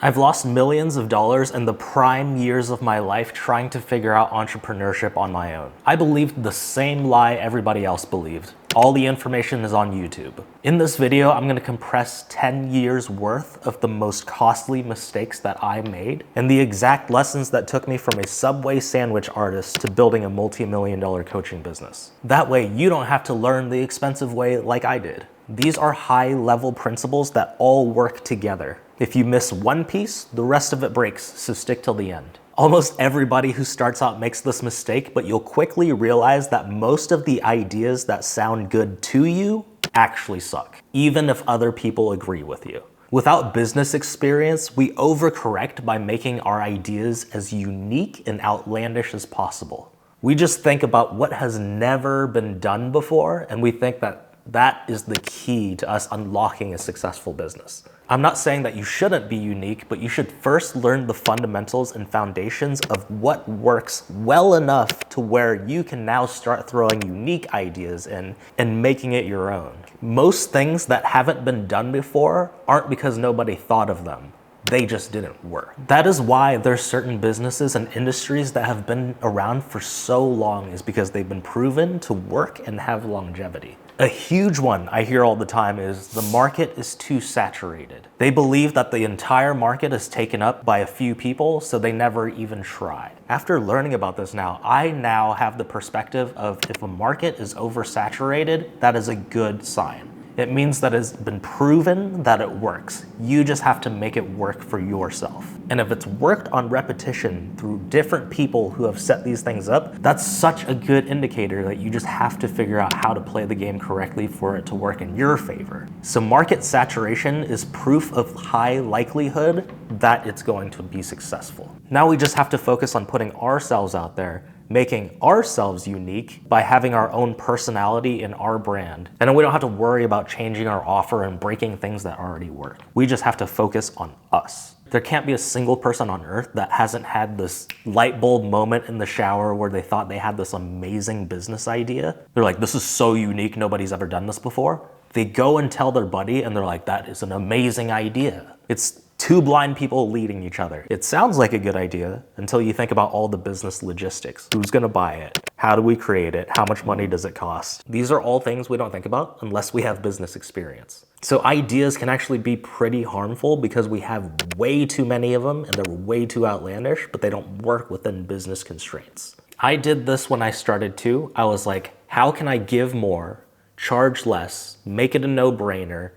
I've lost millions of dollars in the prime years of my life trying to figure out entrepreneurship on my own. I believed the same lie everybody else believed. All the information is on YouTube. In this video, I'm going to compress 10 years worth of the most costly mistakes that I made and the exact lessons that took me from a Subway sandwich artist to building a multi-million-dollar coaching business. That way, you don't have to learn the expensive way like I did. These are high-level principles that all work together. If you miss one piece, the rest of it breaks, so stick till the end. Almost everybody who starts out makes this mistake, but you'll quickly realize that most of the ideas that sound good to you actually suck, even if other people agree with you. Without business experience, we overcorrect by making our ideas as unique and outlandish as possible. We just think about what has never been done before, and we think that that is the key to us unlocking a successful business. I'm not saying that you shouldn't be unique, but you should first learn the fundamentals and foundations of what works well enough to where you can now start throwing unique ideas in and making it your own. Most things that haven't been done before aren't because nobody thought of them. They just didn't work. That is why there's certain businesses and industries that have been around for so long, is because they've been proven to work and have longevity. A huge one I hear all the time is the market is too saturated. They believe that the entire market is taken up by a few people, so they never even try. After learning about this now, I now have the perspective of if a market is oversaturated, that is a good sign. It means that it's been proven that it works. You just have to make it work for yourself. And if it's worked on repetition through different people who have set these things up, that's such a good indicator that you just have to figure out how to play the game correctly for it to work in your favor. So market saturation is proof of high likelihood that it's going to be successful. Now we just have to focus on putting ourselves out there, making ourselves unique by having our own personality in our brand. And then we don't have to worry about changing our offer and breaking things that already work. We just have to focus on us. There can't be a single person on earth that hasn't had this light bulb moment in the shower where they thought they had this amazing business idea. They're like, this is so unique, nobody's ever done this before. They go and tell their buddy and they're like, that is an amazing idea. It's two blind people leading each other. It sounds like a good idea until you think about all the business logistics. Who's gonna buy it? How do we create it? How much money does it cost? These are all things we don't think about unless we have business experience. So ideas can actually be pretty harmful because we have way too many of them and they're way too outlandish, but they don't work within business constraints. I did this when I started too. I was like, how can I give more, charge less, make it a no-brainer,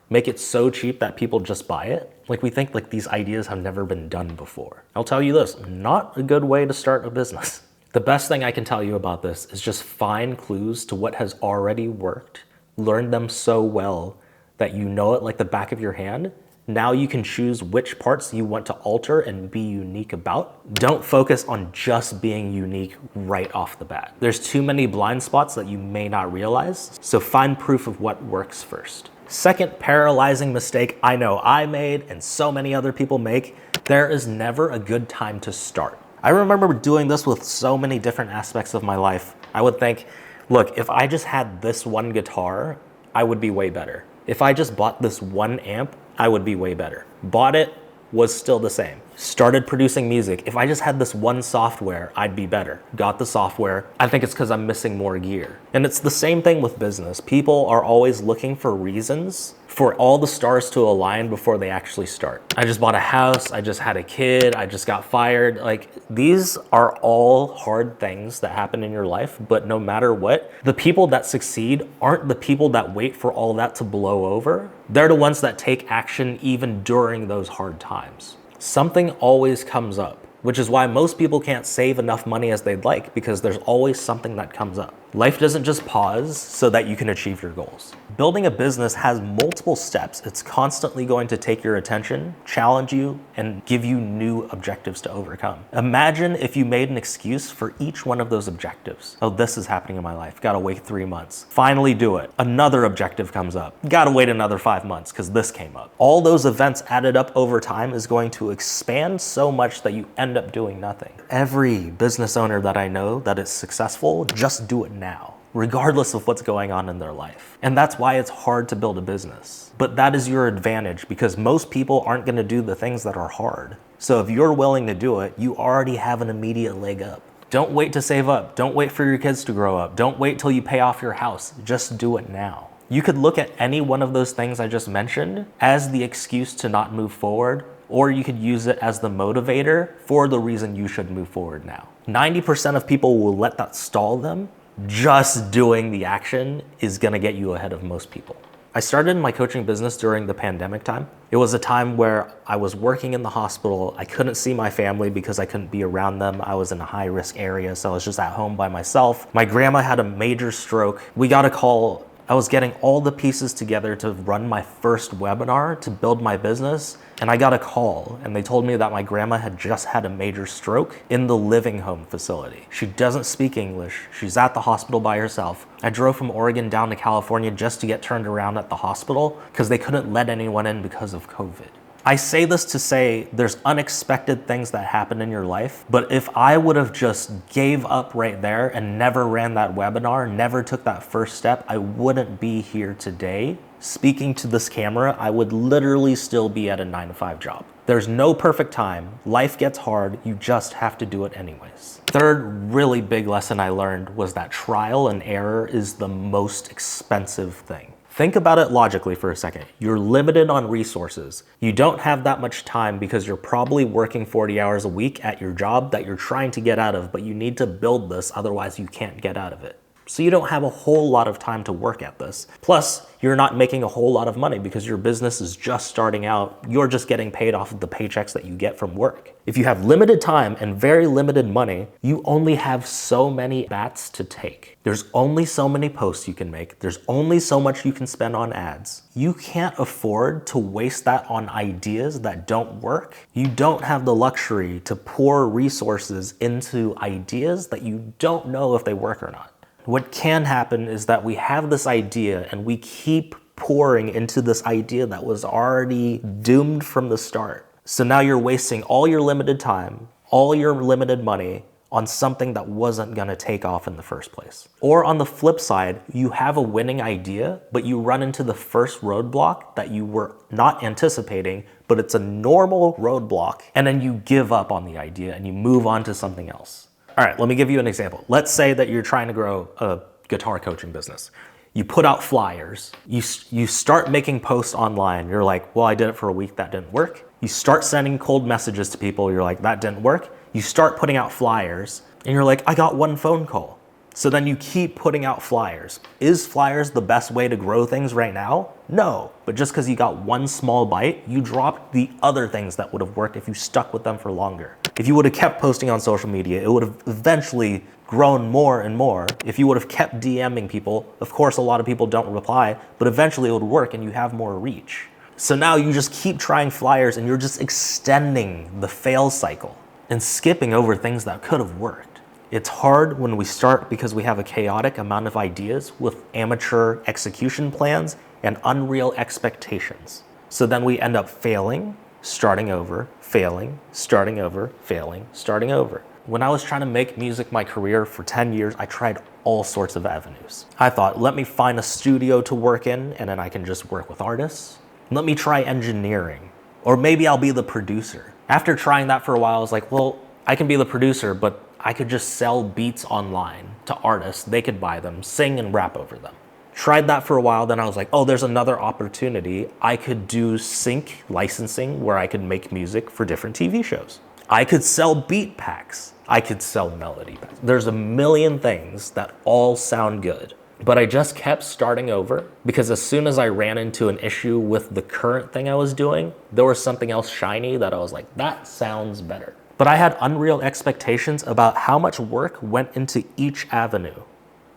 make it so cheap that people just buy it? Like we think like these ideas have never been done before. I'll tell you this, not a good way to start a business. The best thing I can tell you about this is just find clues to what has already worked, learn them so well that you know it like the back of your hand. Now you can choose which parts you want to alter and be unique about. Don't focus on just being unique right off the bat. There's too many blind spots that you may not realize, so find proof of what works first. Second paralyzing mistake I know I made and so many other people make, there is never a good time to start. I remember doing this with so many different aspects of my life. I would think, look, if I just had this one guitar, I would be way better. If I just bought this one amp, I would be way better. Bought it, was still the same. Started producing music. If I just had this one software, I'd be better. Got the software. I think it's because I'm missing more gear. And it's the same thing with business. People are always looking for reasons for all the stars to align before they actually start. I just bought a house, I just had a kid, I just got fired. Like, these are all hard things that happen in your life, but no matter what, the people that succeed aren't the people that wait for all that to blow over. They're the ones that take action even during those hard times. Something always comes up, which is why most people can't save enough money as they'd like, because there's always something that comes up. Life doesn't just pause so that you can achieve your goals. Building a business has multiple steps. It's constantly going to take your attention, challenge you, and give you new objectives to overcome. Imagine if you made an excuse for each one of those objectives. Oh, this is happening in my life. Gotta wait 3 months. Finally do it. Another objective comes up. Gotta wait another 5 months because this came up. All those events added up over time is going to expand so much that you end up doing nothing. Every business owner that I know that is successful, just do it now. regardless of what's going on in their life. And that's why it's hard to build a business. But that is your advantage because most people aren't going to do the things that are hard. So if you're willing to do it, you already have an immediate leg up. Don't wait to save up. Don't wait for your kids to grow up. Don't wait till you pay off your house. Just do it now. You could look at any one of those things I just mentioned as the excuse to not move forward, or you could use it as the motivator for the reason you should move forward now. 90% of people will let that stall them. Just doing the action is gonna get you ahead of most people. I started my coaching business during the pandemic time. It was a time where I was working in the hospital. I couldn't see my family because I couldn't be around them. I was in a high risk area, so I was just at home by myself. My grandma had a major stroke. We got a call. I was getting all the pieces together to run my first webinar to build my business. And I got a call and they told me that my grandma had just had a major stroke in the living home facility. She doesn't speak English. She's at the hospital by herself. I drove from Oregon down to California just to get turned around at the hospital because they couldn't let anyone in because of COVID. I say this to say there's unexpected things that happen in your life, but if I would have just gave up right there and never ran that webinar, never took that first step, I wouldn't be here today. Speaking to this camera, I would literally still be at a 9-to-5 job. There's no perfect time. Life gets hard. You just have to do it anyways. Third really big lesson I learned was that trial and error is the most expensive thing. Think about it logically for a second. You're limited on resources. You don't have that much time because you're probably working 40 hours a week at your job that you're trying to get out of, but you need to build this, otherwise you can't get out of it. So you don't have a whole lot of time to work at this. Plus, you're not making a whole lot of money because your business is just starting out. You're just getting paid off of the paychecks that you get from work. If you have limited time and very limited money, you only have so many bats to take. There's only so many posts you can make. There's only so much you can spend on ads. You can't afford to waste that on ideas that don't work. You don't have the luxury to pour resources into ideas that you don't know if they work or not. What can happen is that we have this idea and we keep pouring into this idea that was already doomed from the start. So now you're wasting all your limited time, all your limited money on something that wasn't gonna take off in the first place. Or on the flip side, you have a winning idea, but you run into the first roadblock that you were not anticipating, but it's a normal roadblock, and then you give up on the idea and you move on to something else. All right, let me give you an example. Let's say that you're trying to grow a guitar coaching business. You put out flyers. You start making posts online. You're like, well, I did it for a week, that didn't work. You start sending cold messages to people. You're like, that didn't work. You start putting out flyers and you're like, I got one phone call. So then you keep putting out flyers. Is flyers the best way to grow things right now? No, but just because you got one small bite, you dropped the other things that would have worked if you stuck with them for longer. If you would have kept posting on social media, it would have eventually grown more and more. If you would have kept DMing people, of course, a lot of people don't reply, but eventually it would work and you have more reach. So now you just keep trying flyers and you're just extending the fail cycle and skipping over things that could have worked. It's hard when we start because we have a chaotic amount of ideas with amateur execution plans and unreal expectations. So then we end up failing, starting over, failing, starting over, failing, starting over. When I was trying to make music my career for 10 years, I tried all sorts of avenues. I thought, let me find a studio to work in and then I can just work with artists. Let me try engineering, or maybe I'll be the producer. After trying that for a while, I was like, well, I can be the producer, but I could just sell beats online to artists. They could buy them, sing and rap over them. Tried that for a while, then I was like, oh, there's another opportunity. I could do sync licensing where I could make music for different TV shows. I could sell beat packs. I could sell melody packs. There's a million things that all sound good. But I just kept starting over because as soon as I ran into an issue with the current thing I was doing, there was something else shiny that I was like, that sounds better. But I had unreal expectations about how much work went into each avenue.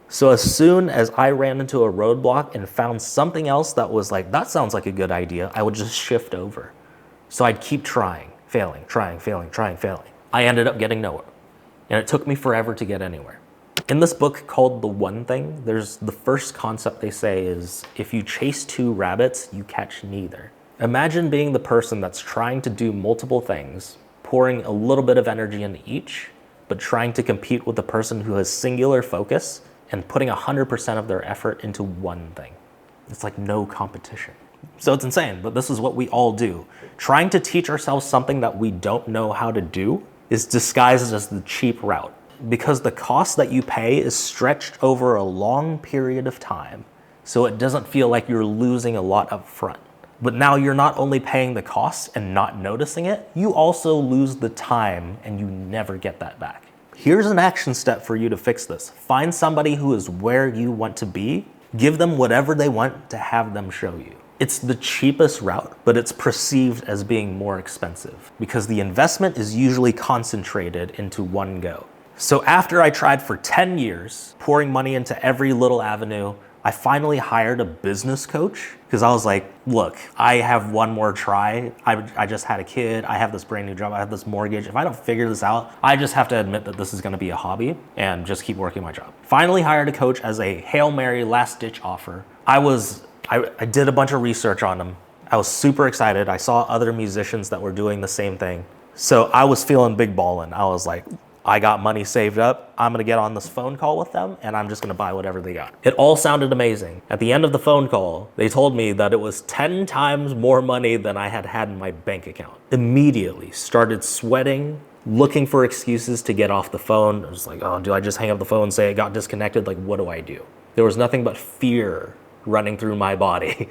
So as soon as I ran into a roadblock and found something else that was like, that sounds like a good idea, I would just shift over. So I'd keep trying, failing, trying, failing, trying, failing. I ended up getting nowhere. And it took me forever to get anywhere. In this book called The One Thing, there's the first concept they say is, if you chase two rabbits, you catch neither. Imagine being the person that's trying to do multiple things, pouring a little bit of energy into each, but trying to compete with the person who has singular focus and putting 100% of their effort into one thing. It's like no competition. So it's insane, but this is what we all do. Trying to teach ourselves something that we don't know how to do is disguised as the cheap route, because the cost that you pay is stretched over a long period of time, so it doesn't feel like you're losing a lot up front. But now you're not only paying the costs and not noticing it, you also lose the time and you never get that back. Here's an action step for you to fix this. Find somebody who is where you want to be, give them whatever they want to have them show you. It's the cheapest route, but it's perceived as being more expensive because the investment is usually concentrated into one go. So after I tried for 10 years, pouring money into every little avenue, I finally hired a business coach because I was like, look, I have one more try. I just had a kid. I have this brand new job. I have this mortgage. If I don't figure this out, I just have to admit that this is going to be a hobby and just keep working my job. Finally hired a coach as a Hail Mary last ditch offer. I did a bunch of research on him. I was super excited. I saw other musicians that were doing the same thing. So I was feeling big ballin'. I was like, I got money saved up. I'm gonna get on this phone call with them and I'm just gonna buy whatever they got. It all sounded amazing. At the end of the phone call, they told me that it was 10 times more money than I had in my bank account. Immediately started sweating, looking for excuses to get off the phone. I was like, oh, do I just hang up the phone and say it got disconnected? Like, what do I do? There was nothing but fear running through my body.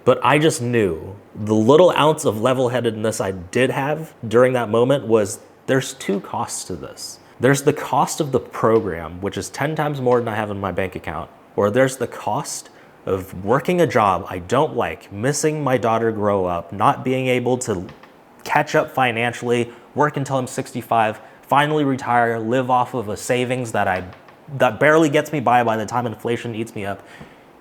But I just knew the little ounce of level-headedness I did have during that moment was there's two costs to this. There's the cost of the program, which is 10 times more than I have in my bank account, or there's the cost of working a job I don't like, missing my daughter grow up, not being able to catch up financially, work until I'm 65, finally retire, live off of a savings that barely gets me by the time inflation eats me up.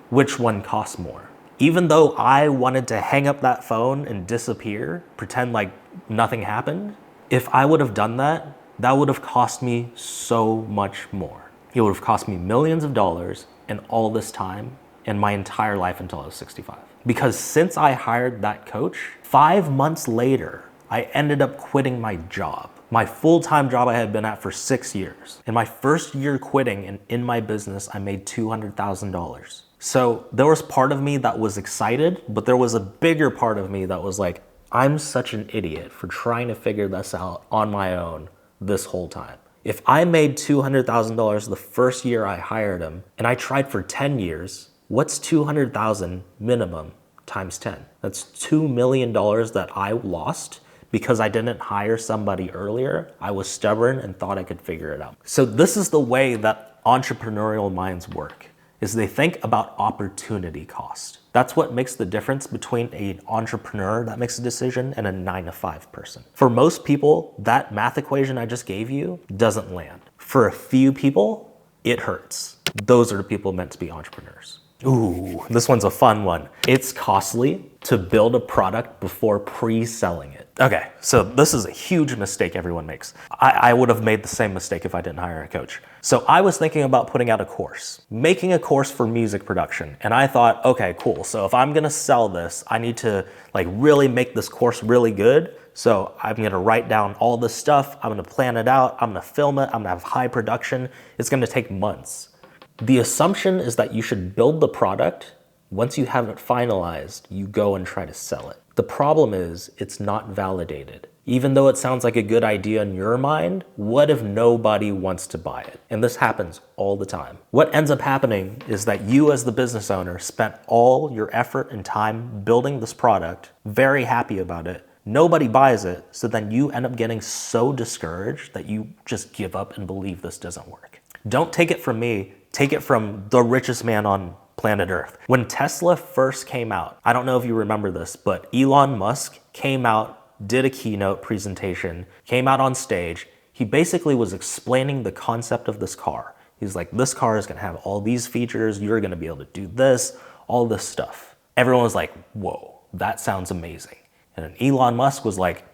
Which one costs more? Even though I wanted to hang up that phone and disappear, pretend like nothing happened, if I would have done that, that would have cost me so much more. It would have cost me millions of dollars and all this time and my entire life until I was 65. Because since I hired that coach, 5 months later, I ended up quitting my job. My full-time job I had been at for 6 years. In my first year quitting and in my business, I made $200,000. So there was part of me that was excited, but there was a bigger part of me that was like, I'm such an idiot for trying to figure this out on my own this whole time. If I made $200,000 the first year I hired him and I tried for 10 years, what's 200,000 minimum times 10? That's $2 million that I lost because I didn't hire somebody earlier. I was stubborn and thought I could figure it out. So this is the way that entrepreneurial minds work, is they think about opportunity cost. That's what makes the difference between an entrepreneur that makes a decision and a 9-to-5 person. For most people, that math equation I just gave you doesn't land. For a few people, it hurts. Those are the people meant to be entrepreneurs. Ooh, this one's a fun one. It's costly to build a product before pre-selling it. Okay, so this is a huge mistake everyone makes. I would have made the same mistake if I didn't hire a coach. So I was thinking about putting out a course, making a course for music production. And I thought, okay, cool. So if I'm gonna sell this, I need to really make this course really good. So I'm gonna write down all this stuff. I'm gonna plan it out. I'm gonna film it. I'm gonna have high production. It's gonna take months. The assumption is that you should build the product. Once you have it finalized, you go and try to sell it. The problem is it's not validated. Even though it sounds like a good idea in your mind, what if nobody wants to buy it? And this happens all the time. What ends up happening is that you as the business owner spent all your effort and time building this product, very happy about it. Nobody buys it, so then you end up getting so discouraged that you just give up and believe this doesn't work. Don't take it from me. Take it from the richest man on planet Earth. When Tesla first came out, I don't know if you remember this, but Elon Musk came out, did a keynote presentation, came out on stage. He basically was explaining the concept of this car. He's like, this car is gonna have all these features, you're gonna be able to do this, all this stuff. Everyone was like, whoa, that sounds amazing. And then Elon Musk was like,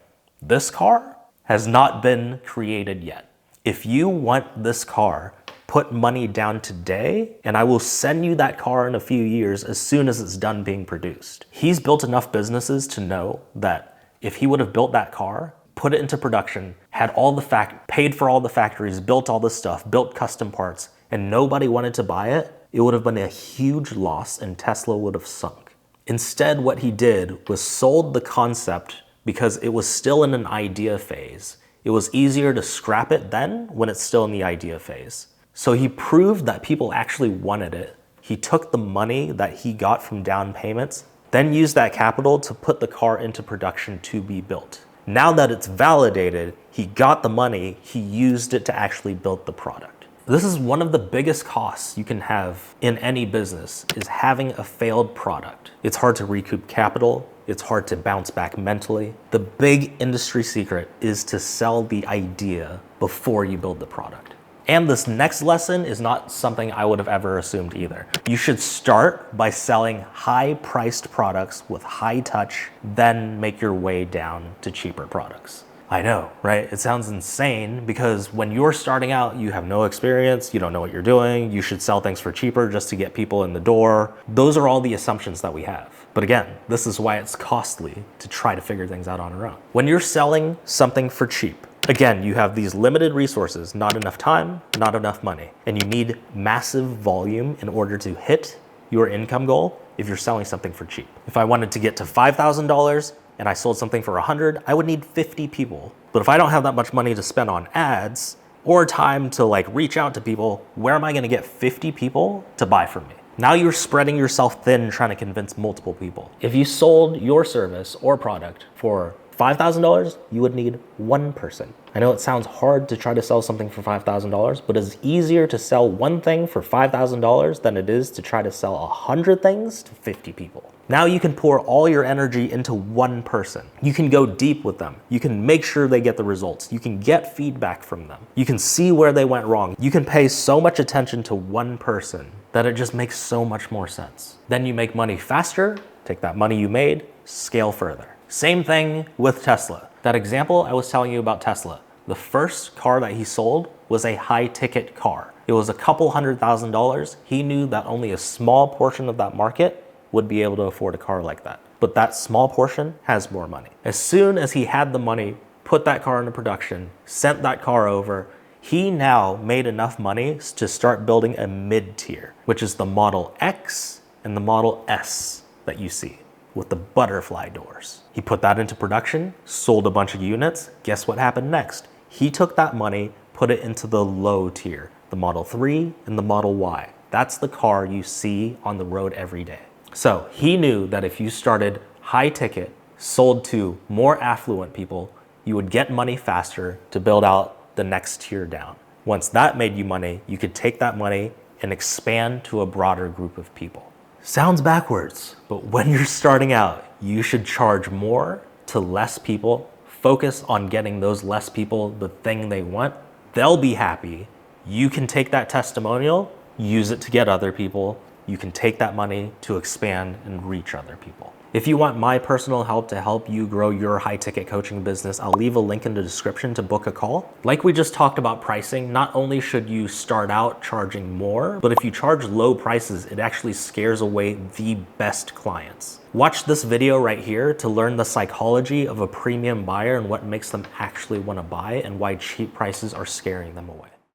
this car has not been created yet. If you want this car, put money down today, and I will send you that car in a few years as soon as it's done being produced. He's built enough businesses to know that if he would have built that car, put it into production, had all the paid for all the factories, built all this stuff, built custom parts, and nobody wanted to buy it, it would have been a huge loss and Tesla would have sunk. Instead, what he did was sold the concept because it was still in an idea phase. It was easier to scrap it then when it's still in the idea phase. So he proved that people actually wanted it. He took the money that he got from down payments, then used that capital to put the car into production to be built. Now that it's validated, he got the money, he used it to actually build the product. This is one of the biggest costs you can have in any business, is having a failed product. It's hard to recoup capital. It's hard to bounce back mentally. The big industry secret is to sell the idea before you build the product. And this next lesson is not something I would have ever assumed either. You should start by selling high-priced products with high touch, then make your way down to cheaper products. I know, right? It sounds insane because when you're starting out, you have no experience, you don't know what you're doing, you should sell things for cheaper just to get people in the door. Those are all the assumptions that we have. But again, this is why it's costly to try to figure things out on our own. When you're selling something for cheap, again, you have these limited resources, not enough time, not enough money, and you need massive volume in order to hit your income goal if you're selling something for cheap. If I wanted to get to $5,000 and I sold something for 100, I would need 50 people. But if I don't have that much money to spend on ads or time to reach out to people, where am I gonna get 50 people to buy from me? Now you're spreading yourself thin trying to convince multiple people. If you sold your service or product for $5,000, you would need one person. I know it sounds hard to try to sell something for $5,000, but it's easier to sell one thing for $5,000 than it is to try to sell 100 things to 50 people. Now you can pour all your energy into one person. You can go deep with them. You can make sure they get the results. You can get feedback from them. You can see where they went wrong. You can pay so much attention to one person that it just makes so much more sense. Then you make money faster, take that money you made, scale further. Same thing with Tesla. That example I was telling you about Tesla. The first car that he sold was a high-ticket car. It was a couple $100,000. He knew that only a small portion of that market would be able to afford a car like that. But that small portion has more money. As soon as he had the money, put that car into production, sent that car over, he now made enough money to start building a mid-tier, which is the Model X and the Model S that you see with the butterfly doors. He put that into production, sold a bunch of units. Guess what happened next? He took that money, put it into the low tier, the Model 3 and the Model Y. That's the car you see on the road every day. So he knew that if you started high ticket, sold to more affluent people, you would get money faster to build out the next tier down. Once that made you money, you could take that money and expand to a broader group of people. Sounds backwards, but when you're starting out, you should charge more to less people, focus on getting those less people the thing they want. They'll be happy. You can take that testimonial, use it to get other people. You can take that money to expand and reach other people. If you want my personal help to help you grow your high-ticket coaching business, I'll leave a link in the description to book a call. Like we just talked about pricing, not only should you start out charging more, but if you charge low prices, it actually scares away the best clients. Watch this video right here to learn the psychology of a premium buyer and what makes them actually want to buy and why cheap prices are scaring them away.